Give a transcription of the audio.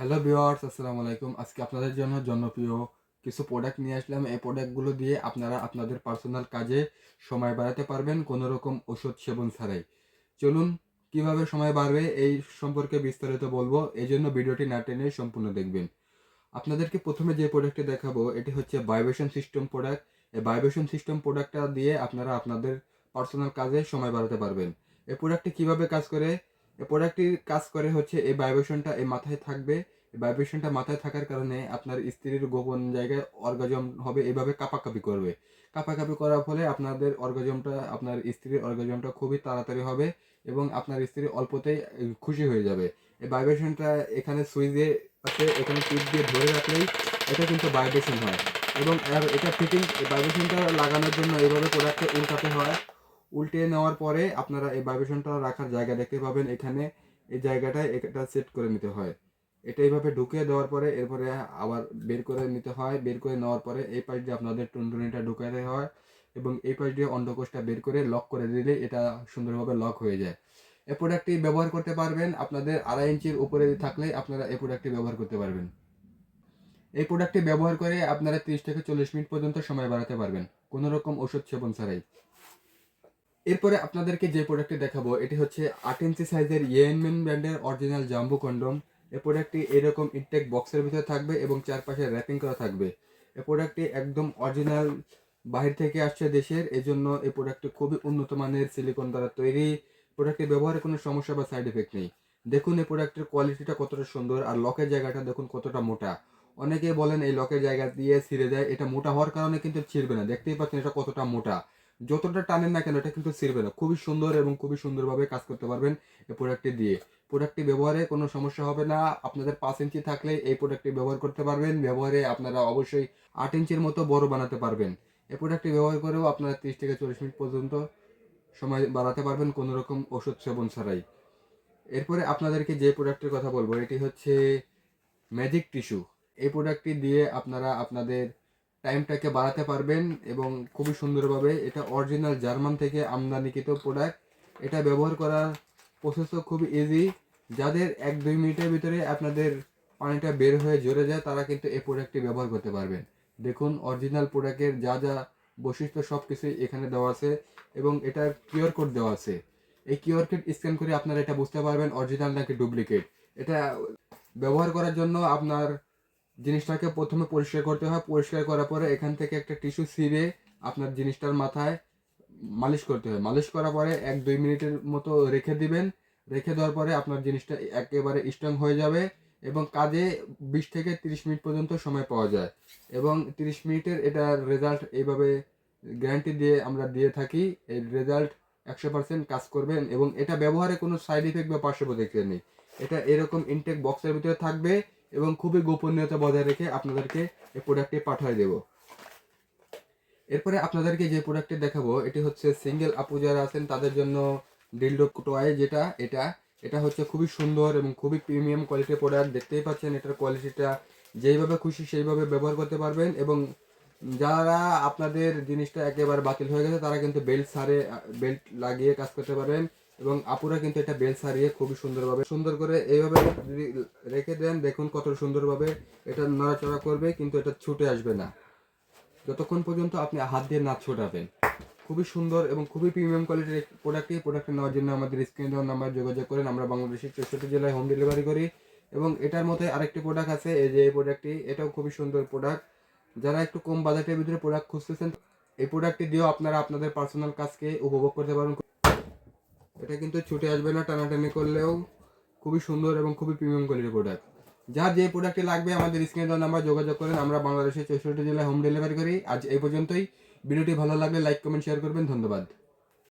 Hello viewers, আসসালামু আলাইকুম। আজকে আপনাদের জন্য জনপ্রিয় কিছু প্রোডাক্ট নিয়ে আসলাম। এই প্রোডাক্টগুলো দিয়ে আপনারা আপনাদের পার্সোনাল কাজে সময় বাড়াতে পারবেন কোনো রকম ওষুধ সেবন ছাড়াই। চলুন কিভাবে সময় বাড়বে এই সম্পর্কে বিস্তারিত বলবো। এজন্য ভিডিওটি না টেনে সম্পূর্ণ দেখবেন। আপনাদেরকে প্রথমে যে প্রোডাক্টটি দেখাবো এটি হচ্ছে ভাইব্রেশন সিস্টেম প্রোডাক্ট। এই ভাইব্রেশন সিস্টেম প্রোডাক্টটা দিয়ে আপনারা আপনাদের পার্সোনাল কাজে সময় বাড়াতে পারবেন। এই প্রোডাক্টটি কিভাবে কাজ করে? এই প্রোডাক্টটির কাজ করে হচ্ছে এই ভাইব্রেশনটা এই মাথায় থাকবে। এই ভাইব্রেশনটা মাথায় থাকার কারণে আপনার স্ত্রীর গোপন জায়গায় অর্গাজম হবে, এভাবে কাঁপাকাঁপি করবে। কাঁপাকাঁপি করার ফলে আপনার স্ত্রীর অর্গাজমটা খুবই তাড়াতাড়ি হবে এবং আপনার স্ত্রী অল্পতেই খুশি হয়ে যাবে। এই ভাইব্রেশনটা এখানে সুইচে আছে, এখানে টিপ দিয়ে ধরে রাখলেই এটা কিন্তু ভাইব্রেশন হয়। এবং এটা ফিটিং ভাইব্রেশনটা লাগানোর জন্য এইভাবে প্রোডাক্টকে উল্টাতে হয়। উল্টে নেওয়ার পরে আপনারা এই ভাইব্রেশনটা রাখার জায়গা দেখতে পাবেন। এখানে এই জায়গাটায় এটা সেট করে নিতে হয়। এটা এইভাবে ঢুকিয়ে দেওয়ার পরে এরপরে আবার বের করে নিতে হয়। বের করে নেওয়ার পরে এই পাশ দিয়ে আপনাদের টুনটুনিটা ঢুকাতে হয় এবং এই পাশ দিয়ে অন্ডকোষটা বের করে লক করে দিলে এটা সুন্দরভাবে লক হয়ে যায়। এই প্রোডাক্টটি ব্যবহার করতে পারবেন আপনাদের 2.5 ইঞ্চির উপরে থাকলে আপনারা এই প্রোডাক্টটি ব্যবহার করতে পারবেন। এই প্রোডাক্টটি ব্যবহার করে আপনারা 30 থেকে 40 মিনিট পর্যন্ত সময় বাড়াতে পারবেন কোনো রকম ওষুধ সেবন ছাড়াই। এরপরে আপনাদেরকে যে প্রোডাক্টটি দেখাবো এটি হচ্ছে 8 ইঞ্চি সাইজের ইয়েনমেন ব্র্যান্ডের অরিজিনাল জাম্বো কন্ডম। এই প্রোডাক্টটি এরকম ইনটেক বক্সের ভিতরে থাকবে এবং চারপাশে র্যাপিং করা থাকবে। এই প্রোডাক্টটি একদম অরিজিনাল বাহির থেকে আসছে দেশের, এজন্য এই প্রোডাক্টটি খুবই উন্নত মানের সিলিকন দ্বারা তৈরি। প্রোডাক্টটি ব্যবহারে কোনো সমস্যা বা সাইড এফেক্ট নেই। দেখুন এই প্রোডাক্টের কোয়ালিটিটা কতটা সুন্দর আর লকের জায়গাটা দেখুন কতটা মোটা। অনেকেই বলেন এই লকের জায়গা দিয়ে ছিঁড়ে যায়, এটা মোটা হওয়ার কারণে কিন্তু ছিঁড়বে না। দেখতেই পাচ্ছেন এটা কতটা মোটা, যতটা টানেন না কেন এটা কিন্তু ছিঁড়বে না। খুবই সুন্দর এবং খুবই সুন্দরভাবে কাজ করতে পারবেন এই প্রোডাক্টটি দিয়ে। প্রোডাক্টটি ব্যবহারে কোনো সমস্যা হবে না। আপনাদের 5 ইঞ্চি থাকলে এই প্রোডাক্টটি ব্যবহার করতে পারবেন। ব্যবহারে আপনারা অবশ্যই 8 ইঞ্চির মতো বড় বানাতে পারবেন। এই প্রোডাক্টটি ব্যবহার করেও আপনারা 30 থেকে 40 মিনিট পর্যন্ত সময় বাড়াতে পারবেন কোনো রকম ওষুধ সেবন ছাড়াই। এরপরে আপনাদেরকে যে প্রোডাক্টের কথা বলবো এটি হচ্ছে ম্যাজিক টিস্যু। এই প্রোডাক্টটি দিয়ে আপনারা আপনাদের টাইমটাকে বাড়াতে পারবেন এবং খুবই সুন্দরভাবে। এটা অরিজিনাল জার্মান থেকে আমদানিকৃত প্রোডাক্ট। এটা ব্যবহার করার প্রসেসও খুবই ইজি। যাদের 1-2 মিনিটের ভিতরে আপনাদের পানিটা বের হয়ে ঝরে যায় তারা কিন্তু এই প্রোডাক্টটি ব্যবহার করতে পারবেন। দেখুন অরিজিনাল প্রোডাক্টের যা যা বৈশিষ্ট্য সব কিছুই এখানে দেওয়া আছে এবং এটার কিউআর কোড দেওয়া আছে। এই কিউআর কোড স্ক্যান করে আপনারা এটা বুঝতে পারবেন অরিজিনাল নাকি ডুপ্লিকেট। এটা ব্যবহার করার জন্য আপনার জিনিসটাকে প্রথমে পরিষ্কার করতে হয়। পরিষ্কার করার পরে এখান থেকে একটা টিস্যু ছিঁড়ে আপনার জিনিসটার মাথায় মালিশ করতে হয়। মালিশ করার পরে 1-2 মিনিটের মতো রেখে দিবেন। রেখে দেওয়ার পরে আপনার জিনিসটা একেবারে স্ট্রং হয়ে যাবে এবং কাজে 20 থেকে 30 মিনিট পর্যন্ত সময় পাওয়া যায় এবং 30 মিনিটের এটার রেজাল্ট এইভাবে গ্যারান্টি দিয়ে আমরা দিয়ে থাকি। এই রেজাল্ট 100% কাজ করবেন এবং এটা ব্যবহারে কোনো সাইড ইফেক্ট বা পার্শ্ব প্রতিক্রিয়া নেই। এটা এরকম ইনটেক বক্সের ভিতরে থাকবে এবং খুবই গোপনীয়তা বজায় রেখে আপনাদেরকে এই প্রোডাক্টটি পাঠিয়ে দেব। এরপরে আপনাদেরকে যে প্রোডাক্টটি দেখাবো এটি হচ্ছে সিঙ্গেল আপু যারা আছেন তাদের জন্য ডিলডো টয়। এটা হচ্ছে খুবই সুন্দর এবং খুবই প্রিমিয়াম কোয়ালিটির প্রোডাক্ট। দেখতেই পাচ্ছেন এটার কোয়ালিটিটা, যেইভাবে খুশি সেইভাবে ব্যবহার করতে পারবেন এবং যারা আপনাদের জিনিসটা একেবারে বাতিল হয়ে গেছে তারা কিন্তু বেল্ট লাগিয়ে কাজ করতে পারবেন এবং আপুরা কিন্তু এটা বেল্ট সারিয়ে খুবই সুন্দর করে এইভাবে যদি রেখে দেন দেখুন কত সুন্দরভাবে এটা নড়াচড়া করবে কিন্তু এটা ছুটে আসবে না যতক্ষণ পর্যন্ত আপনি হাত দিয়ে না ছোটাবেন। খুবই সুন্দর এবং খুবই প্রিমিয়াম কোয়ালিটির প্রোডাক্টটি নেওয়ার জন্য আমাদের স্ক্রিনে দেওয়া নাম্বার যোগাযোগ করেন। আমরা বাংলাদেশের 64 জেলায় হোম ডেলিভারি করি এবং এটার মধ্যে আরেকটি প্রোডাক্ট আছে, এই যে এই প্রোডাক্টটি, এটাও খুবই সুন্দর প্রোডাক্ট। যারা একটু কম বাজেটের ভিতরে প্রোডাক্ট খুঁজতেছেন এই প্রোডাক্টটি দিয়েও আপনারা আপনাদের পার্সোনাল কাজকে উপভোগ করতে পারেন। এটা কিন্তু ছুটে আসবে না টানাটানি করলেও। খুবই সুন্দর এবং খুবই প্রিমিয়াম কোয়ালিটির প্রোডাক্ট। যার যে প্রোডাক্টটি লাগবে আমাদের স্ক্রিনে দেওয়া নাম্বার যোগাযোগ করেন। আমরা বাংলাদেশের 64 জেলায় হোম ডেলিভারি করি। আজ এই পর্যন্তই। ভিডিওটি ভালো লাগলে লাইক কমেন্ট শেয়ার করবেন। ধন্যবাদ।